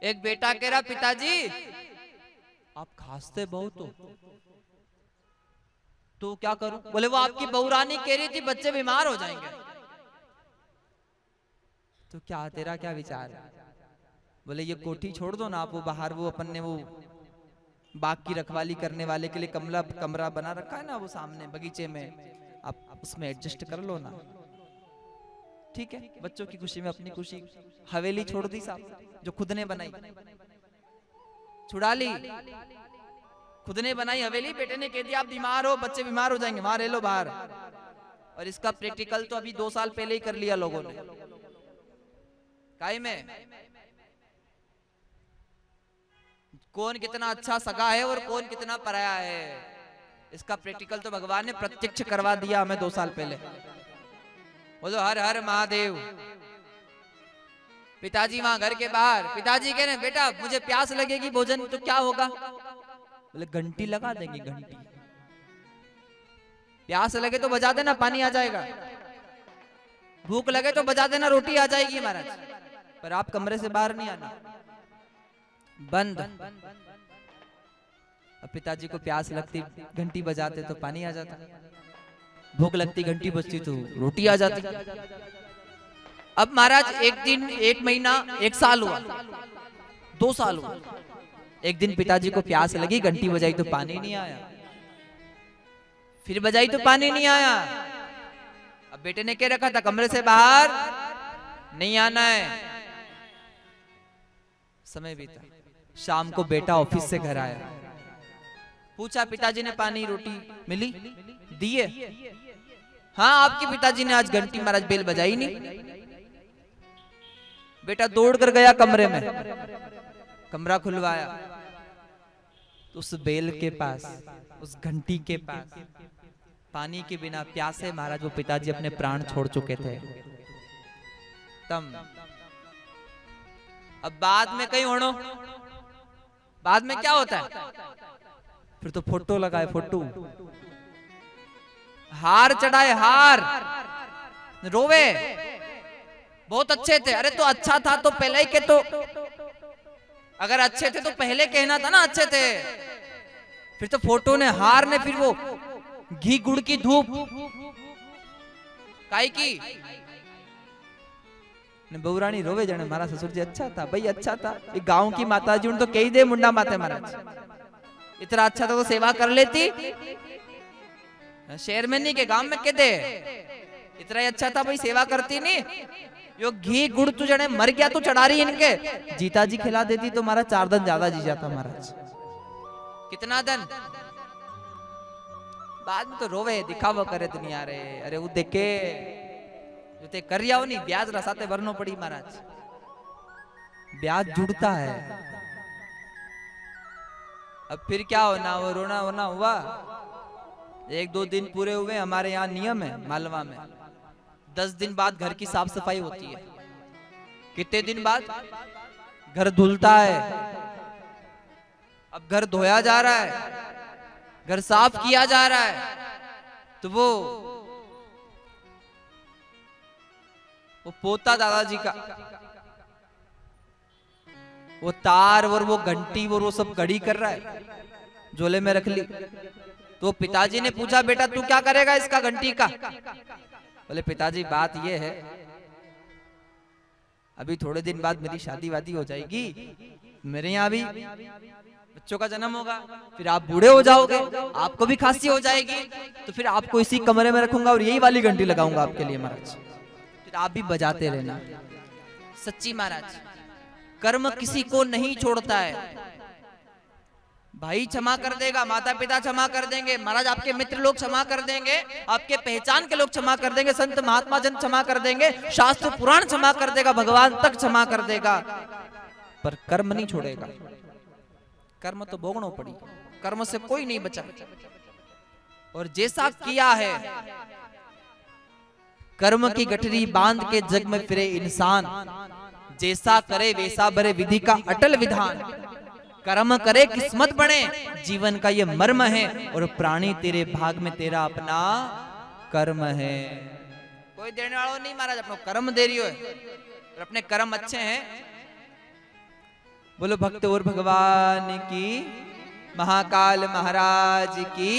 एक बेटा कह रहा पिताजी आप खांसते बहुत हो, तो क्या करूं? बोले वो आपकी बहुरानी कह रही थी बच्चे बीमार हो जाएंगे। तो क्या तेरा क्या विचार है? बोले ये कोठी छोड़ दो ना आप, वो बाहर वो अपन ने वो बाग की रखवाली करने वाले के लिए कमरा बना रखा है ना वो सामने बगीचे में, आप उसमें एडजस्ट कर लो ना। ठीक है, बच्चों की खुशी में अपनी खुशी। हवेली छोड़ दी साहब जो खुद ने बनाई, छुड़ा ली, खुद ने बनाई हवेली। बेटे ने कह दिया आप बीमार हो, बच्चे बीमार हो जाएंगे, वहां रह लो बाहर। और इसका प्रैक्टिकल तो अभी 2 साल पहले ही कर लिया लोगों ने। काहे में कौन कितना अच्छा सगा है और कौन कितना पराया है, इसका प्रैक्टिकल तो भगवान ने प्रत्यक्ष करवा दिया हमें 2 साल पहले। बोलो हर हर महादेव। पिताजी वहां घर के बाहर, पिताजी कह रहे बेटा मुझे प्यास लगेगी भोजन तो क्या होगा? बोले घंटी लगा देंगे, घंटी। प्यास लगे तो बजा देना, पानी आ जाएगा। भूख लगे तो बजा देना, रोटी आ जाएगी महाराज। पर आप कमरे से बाहर नहीं आना, बंद। अब पिताजी को प्यास लगती, घंटी बजाते तो पानी आ जाता, भूख लगती घंटी बजती तो रोटी आ जाती। अब महाराज एक दिन, 1 महीना, 1 साल हुआ, 2 साल हुआ। एक दिन पिताजी को प्यास लगी, घंटी बजाई तो पानी नहीं आया, फिर बजाई तो पानी नहीं आया। अब बेटे ने कह रखा था कमरे से बाहर नहीं आना है। समय बीता, शाम को बेटा ऑफिस से घर आया, पूछा पिताजी ने पानी रोटी मिली? दिए? हाँ आपके पिताजी ने आज घंटी महाराज बेल बजाई नहीं। बेटा दौड़ कर गया कमरे में, कमरा खुलवाया तो उस बेल के पास, उस घंटी के पास पानी के बिना प्यासे महाराज वो पिताजी अपने प्राण छोड़ चुके थे। तम अब बाद में कहीं ओढ़ो, बाद में क्या होता है? फिर तो फोटो लगाए, फोटो हार चढ़ाए, हार रोवे बहुत अच्छे थे। अरे तो अच्छा था तो पहले ही के, तो अगर अच्छे थे तो पहले कहना था ना अच्छे थे। फिर तो फोटो ने, हार ने, फिर वो घी गुड़ की धूप काई की बहुरानी रोवे जाने मारा ससुर जी अच्छा था भाई, अच्छा था। एक गांव की माता जी तो कही दे मुंडा माते महाराज, इतना अच्छा था तो सेवा कर लेती। शहर में नहीं के गांव में कह दे इतना ही अच्छा था भाई, सेवा करती नहीं। यो घी गुड़ तू जने मर गया तो चढ़ा रही इनके, जीता जी खिला देती तो हमारा 4 दिन ज्यादा जी जाता महाराज। कितना दिन बाद में तो रोवे, दिखावा करे दुनिया रे। अरे वो देखे जो ते कर रिया हो नहीं, ब्याज रसाते भरनो पड़ी महाराज, ब्याज जुड़ता है। अब फिर क्या होना, वो रोना होना हुआ। 1-2 दिन पूरे हुए, हमारे यहाँ नियम है मालवा में 10 दिन बाद घर की साफ सफाई होती है। कितने दिन बाद? घर धुलता है। अब घर धोया जा रहा है, घर साफ किया जा रहा है, तो वो पोता दादाजी का वो तार और वो घंटी और वो सब घड़ी कर रहा है, झोले में रख ली। तो पिताजी ने पूछा बेटा तू क्या करेगा इसका घंटी का? बोले पिताजी बात ये है अभी थोड़े दिन बाद मेरी शादी वादी हो जाएगी, मेरे यहाँ भी बच्चों का जन्म होगा, फिर आप बूढ़े हो जाओगे, आपको भी खांसी हो जाएगी, तो फिर आपको इसी कमरे में रखूंगा और यही वाली घंटी लगाऊंगा आपके लिए महाराज, फिर आप भी बजाते रहना। सच्ची महाराज, कर्म किसी को नहीं छोड़ता है। भाई क्षमा कर देगा, माता पिता क्षमा कर देंगे महाराज, आपके मित्र लोग क्षमा कर देंगे, आपके पहचान के लोग क्षमा कर देंगे, संत महात्मा जन क्षमा कर देंगे, शास्त्र पुराण क्षमा कर देगा, भगवान तक क्षमा कर देगा, पर कर्म नहीं छोड़ेगा। कर्म तो भोगनो पड़ी, कर्म से कोई नहीं बचा। और जैसा किया है कर्म की गठरी बांध के जग में फिरे इंसान, जैसा करे वैसा भरे विधि का अटल विधान। कर्म करे किस्मत बने, जीवन का ये मर्म है, और प्राणी तेरे भाग में तेरा अपना कर्म है। कोई देने वाला नहीं महाराज, अपना कर्म दे रही हो, और अपने कर्म अच्छे हैं बोलो भक्त और भगवान की, महाकाल महाराज की।